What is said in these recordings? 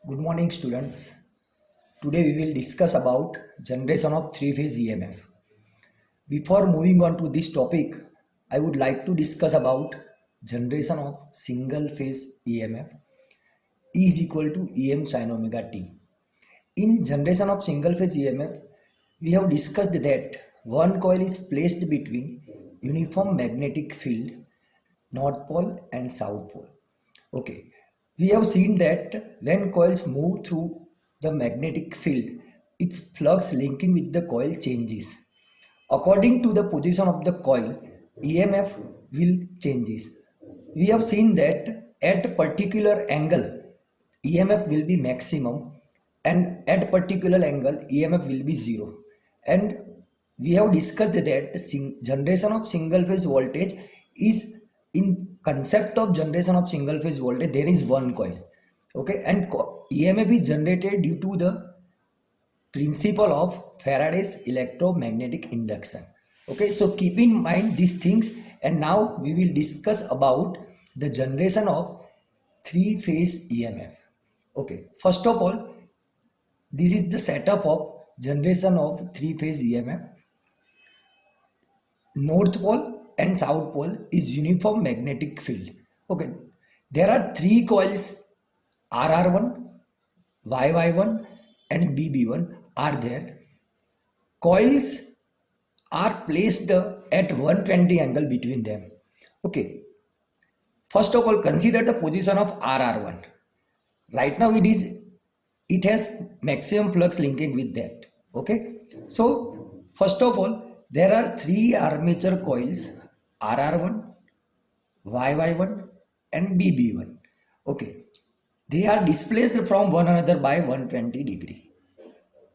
Good morning students. Today we will discuss about generation of three-phase EMF. Before moving on to this topic, I would like to discuss about generation of single-phase EMF is equal to Em sin omega t. In generation of single-phase EMF, we have discussed that one coil is placed between uniform magnetic field, North Pole and South Pole. Okay, we have seen that when coils move through the magnetic field, its flux linking with the coil changes. According to the position of the coil, EMF will changes. We have seen that at particular angle, EMF will be maximum, and at particular angle, EMF will be zero. And we have discussed that generation of single phase voltage is in concept of generation of single phase voltage, there is one coil. Okay, and EMF is generated due to the principle of Faraday's electromagnetic induction. Okay, so keep in mind these things, and now we will discuss about the generation of three phase EMF. Okay, first of all, this is the setup of generation of three phase EMF. North pole and south pole is uniform magnetic field. Okay, there are three coils, RR1, YY1 and BB1 are there. Coils are placed at 120 angle between them. Okay, first of all, consider the position of RR1. Right now it has maximum flux linking with that. Okay, so first of all, there are three armature coils, RR1, YY1 and BB1. Okay, they are displaced from one another by 120 degree.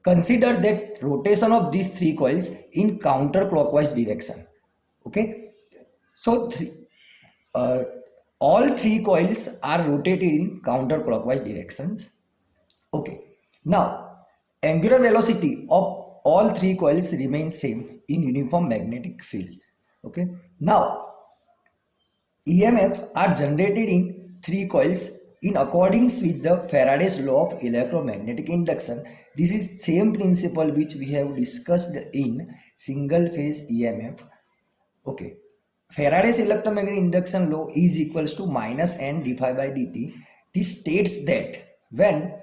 Consider that rotation of these three coils in counterclockwise direction. Okay, so all three coils are rotated in counterclockwise directions. Okay, now angular velocity of all three coils remain same in uniform magnetic field. Okay, now EMF are generated in three coils in accordance with the Faraday's law of electromagnetic induction. This is same principle which we have discussed in single phase EMF. Okay, Faraday's electromagnetic induction law is equals to minus n d phi by dt. This states that when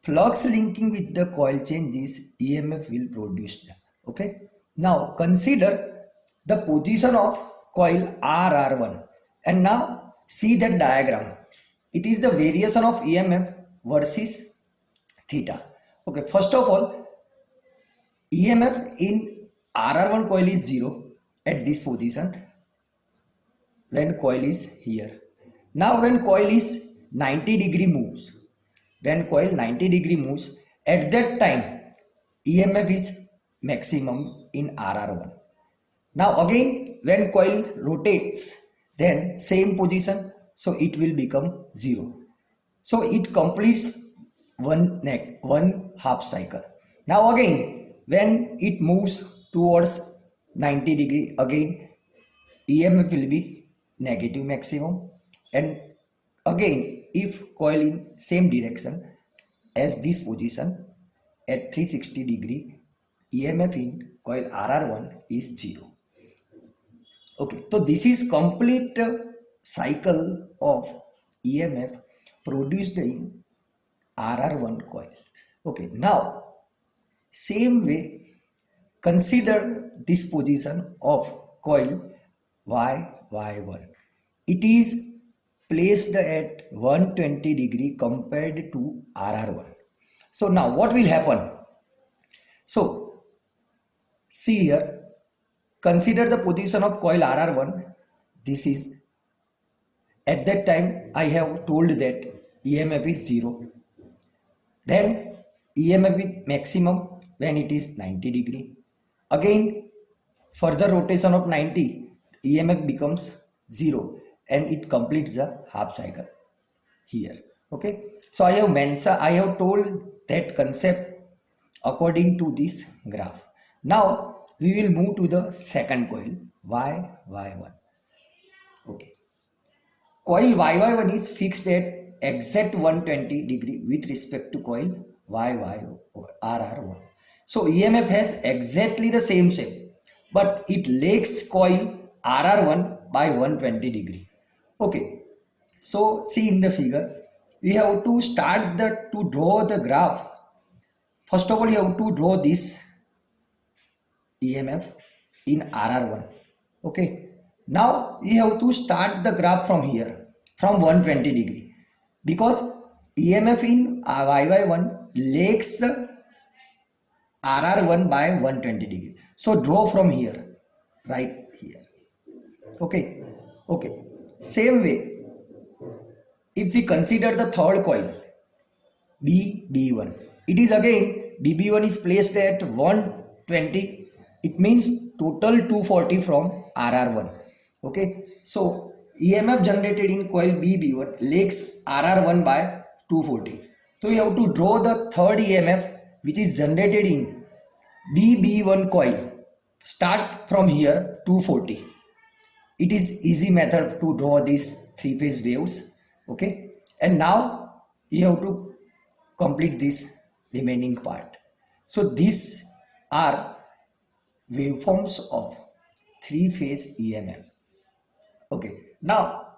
flux linking with the coil changes, EMF will produced. Okay, now consider the position of coil RR1 and now see that diagram. It is the variation of EMF versus theta. Okay, first of all, EMF in RR1 coil is 0 at this position when coil is here. Now when coil is 90 degree moves, when coil 90 degree moves, at that time EMF is maximum in RR1. Now again when coil rotates, then same position, so it will become 0. So it completes one half cycle. Now again when it moves towards 90 degree, again EMF will be negative maximum, and again if coil in same direction as this position at 360 degree, EMF in coil RR1 is 0. Okay, so this is complete cycle of EMF produced in RR1 coil. Okay, now same way consider this position of coil YY1. It is placed at 120 degree compared to RR1. So now what will happen? So see here, consider the position of coil RR1. This is at that time I have told that EMF is 0. Then EMF is maximum when it is 90 degree. Again further rotation of 90, EMF becomes 0 and it completes the half cycle here. Okay, so I have told that concept according to this graph. Now we will move to the second coil YY1. Okay, coil YY1 is fixed at exact 120 degree with respect to coil YY or RR1. So EMF has exactly the same shape, but it lags coil RR1 by 120 degree. Okay, so see in the figure, we have to to draw the graph. First of all, you have to draw this EMF in RR1. Okay, now you have to start the graph from here, from 120 degree, because EMF in YY1 lags RR1 by 120 degree. So draw from here, right here. Okay, okay. Same way, if we consider the third coil, B1, it is again BB1 is placed at 120. It means total 240 from RR1. Okay, so EMF generated in coil BB1 lags RR1 by 240. So you have to draw the third EMF which is generated in BB1 coil. Start from here 240. It is easy method to draw these three phase waves. Okay, and now you have to complete this remaining part. So these are waveforms of three phase EMF. Okay, now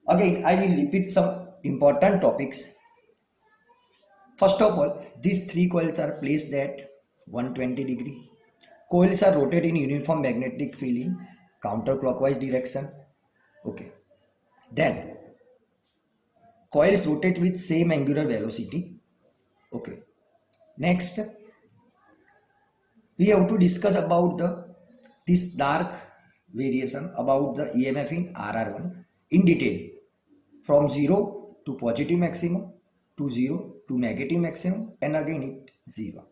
again I will repeat some important topics. First of all, these three coils are placed at 120 degree. Coils are rotated in uniform magnetic field in counterclockwise direction. Okay, then coils rotate with same angular velocity. Okay, next we have to discuss about this dark variation about the EMF in RR1 in detail, from 0 to positive maximum, to 0 to negative maximum, and again it 0.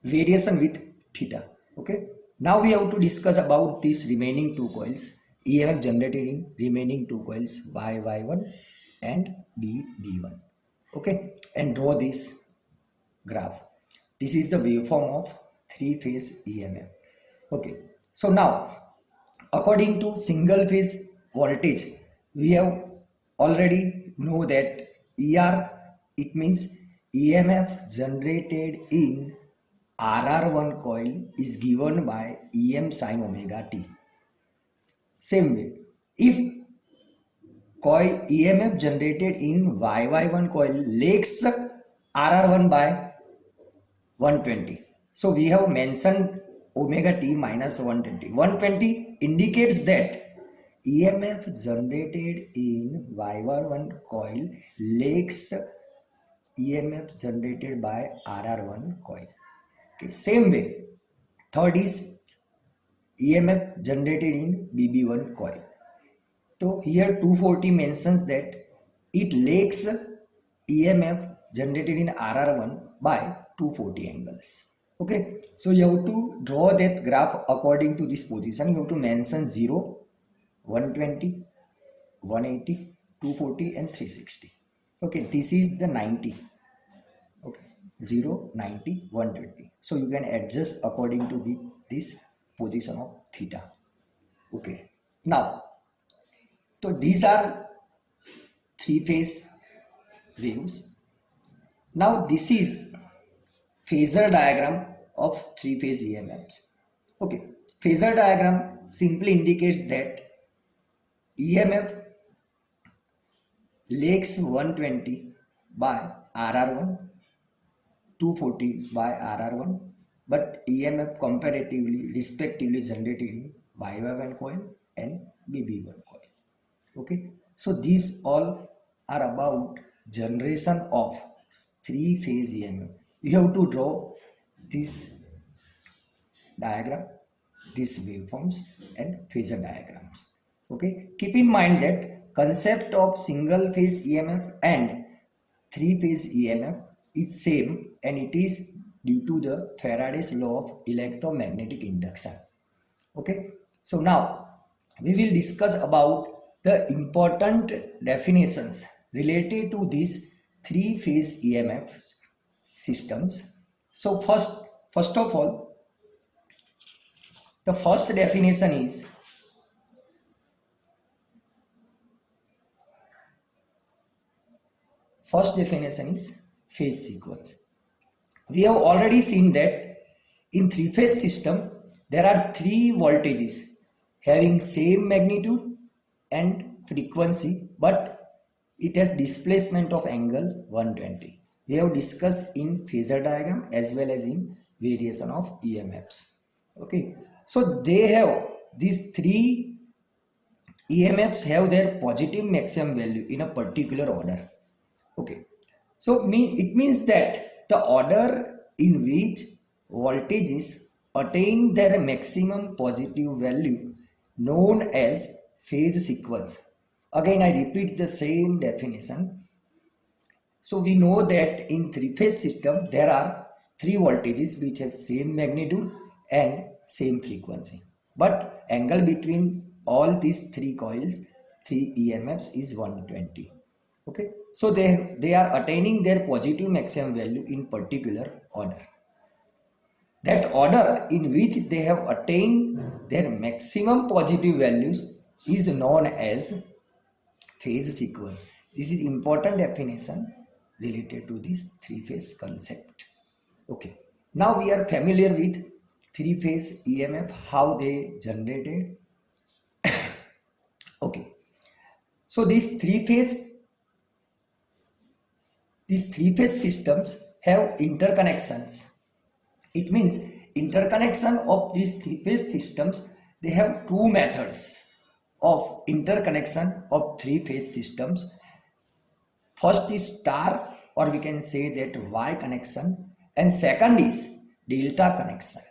Variation with theta. Okay. Now we have to discuss about these remaining two coils, EMF generated in remaining two coils YY1 and BB1. Okay, and draw this graph. This is the waveform of three phase EMF. Okay, so now according to single phase voltage, we have already know that ER, it means EMF generated in RR1 coil is given by EM sin omega t. Same way, if coil EMF generated in YY1 coil lags RR1 by 120. So we have mentioned omega t minus 120. 120 indicates that EMF generated in YY1 coil lags EMF generated by RR1 coil. Okay, same way, third is EMF generated in BB1 coil. So here 240 mentions that it lags EMF generated in RR1 by 240 angles. Okay, so you have to draw that graph according to this position. You have to mention 0, 120, 180, 240 and 360. Okay, this is the 90. Okay, 0, 90, 120. So you can adjust according to this position of theta. Okay, now, so these are three phase waves. Now this is phasor diagram of three phase EMFs. Okay, phasor diagram simply indicates that EMF lags 120 by RR1, 240 by RR1, but EMF comparatively respectively generated in YY1 coil and BB1 coil. Okay, so these all are about generation of three phase EMF. You have to draw this diagram, these waveforms and phasor diagrams. Okay, keep in mind that concept of single phase EMF and three phase EMF is same, and it is due to the Faraday's law of electromagnetic induction. Okay, so now we will discuss about the important definitions related to these three phase EMF systems. So first of all, the first definition is First definition is phase sequence. We have already seen that in three-phase system there are three voltages having same magnitude and frequency, but it has displacement of angle 120. We have discussed in phasor diagram as well as in variation of EMFs. Okay, so they have these three EMFs have their positive maximum value in a particular order. Okay, so it means that the order in which voltages attain their maximum positive value known as phase sequence. Again, I repeat the same definition. So we know that in three-phase system there are three voltages which has same magnitude and same frequency. But angle between all these three coils, three EMFs is 120. Okay, so they are attaining their positive maximum value in particular order. That order in which they have attained their maximum positive values is known as phase sequence. This is important definition related to this three-phase concept. Okay, now we are familiar with three-phase EMF, how they generated. Okay, so these three-phase systems have interconnections. It means interconnection of these three-phase systems, they have two methods of interconnection of three-phase systems. First is star, or we can say that Y connection, and second is delta connection.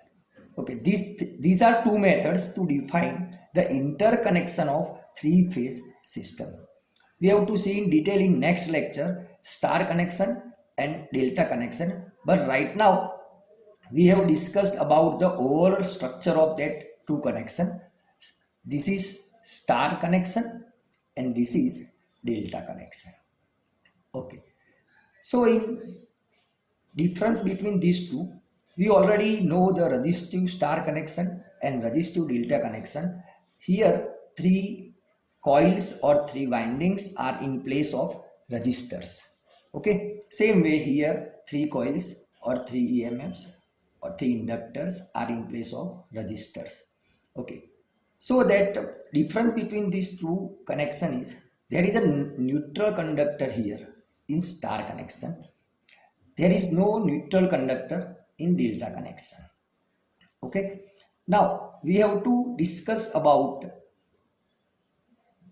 Okay, these are two methods to define the interconnection of three-phase system. We have to see in detail in next lecture star connection and delta connection, but right now we have discussed about the overall structure of that two connection. This is star connection and this is delta connection. Okay, so in difference between these two, we already know the resistive star connection and resistive delta connection. Here three coils or three windings are in place of resistors. Okay, same way here three coils or three EMFs or three inductors are in place of resistors. Okay, so that difference between these two connection is there is a neutral conductor here in star connection. There is no neutral conductor in delta connection. Okay, now we have to discuss about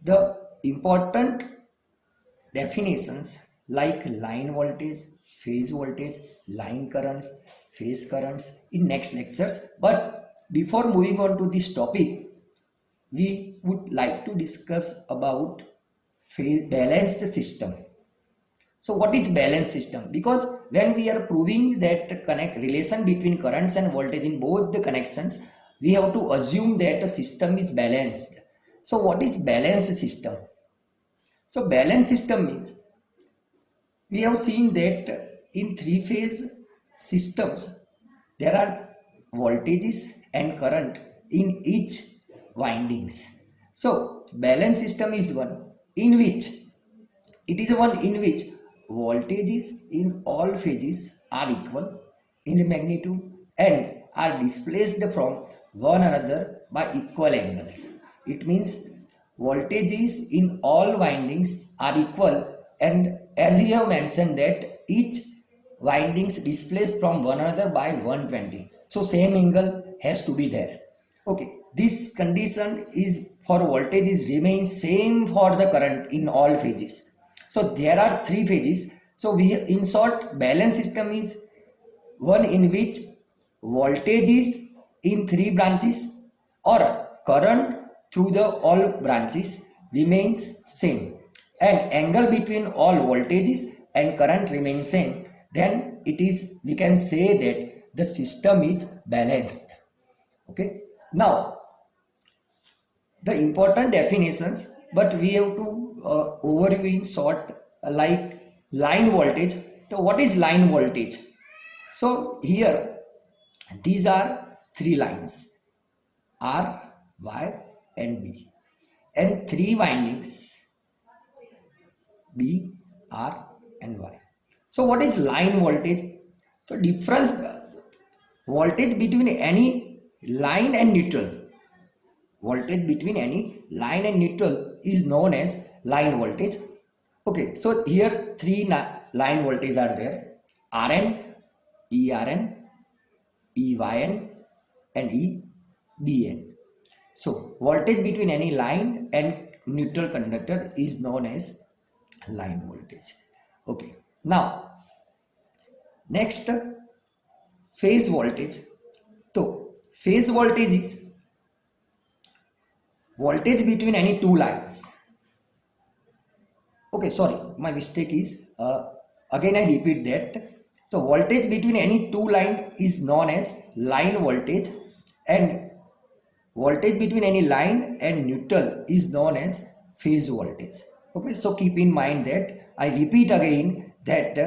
the important definitions like line voltage, phase voltage, line currents, phase currents in next lectures. But before moving on to this topic, we would like to discuss about balanced system. So what is balanced system? Because when we are proving that relation between currents and voltage in both the connections, we have to assume that the system is balanced. So what is balanced system? So balanced system means we have seen that in three-phase systems there are voltages and current in each windings. So balanced system is one in which voltages in all phases are equal in magnitude and are displaced from one another by equal angles. It means voltages in all windings are equal, and as you have mentioned that each windings displaced from one another by 120. So same angle has to be there. Okay, this condition is for voltages remains same for the current in all phases. So there are three phases. So in short, balanced system is one in which voltages in three branches or current through the all branches remains same and angle between all voltages and current remains same. Then we can say that the system is balanced. Okay. Now the important definitions, but we have to overview in short, like line voltage. So what is line voltage? So here these are three lines R, Y and B and three windings B, R and y. So what is line voltage? So difference voltage between any line and neutral. Voltage between any line and neutral is known as line voltage. Okay, so here three line voltages are there: Rn, ERN, EYN, and EBN. So voltage between any line and neutral conductor is known as line voltage. Okay, now next, phase voltage. So phase voltage is voltage between any two lines. Okay, sorry, my mistake is again I repeat that. So voltage between any two line is known as line voltage, and voltage between any line and neutral is known as phase voltage. Okay, so keep in mind that I repeat again that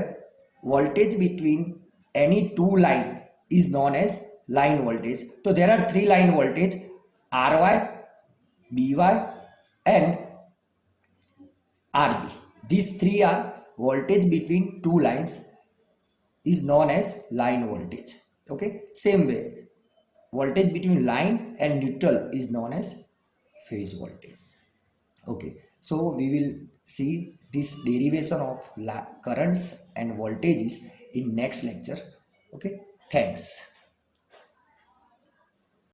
voltage between any two line is known as line voltage. So there are three line voltage: RY, BY, and RB. These three are voltage between two lines is known as line voltage. Okay, same way voltage between line and neutral is known as phase voltage. Okay, so we will see this derivation of currents and voltages in next lecture. Okay, thanks.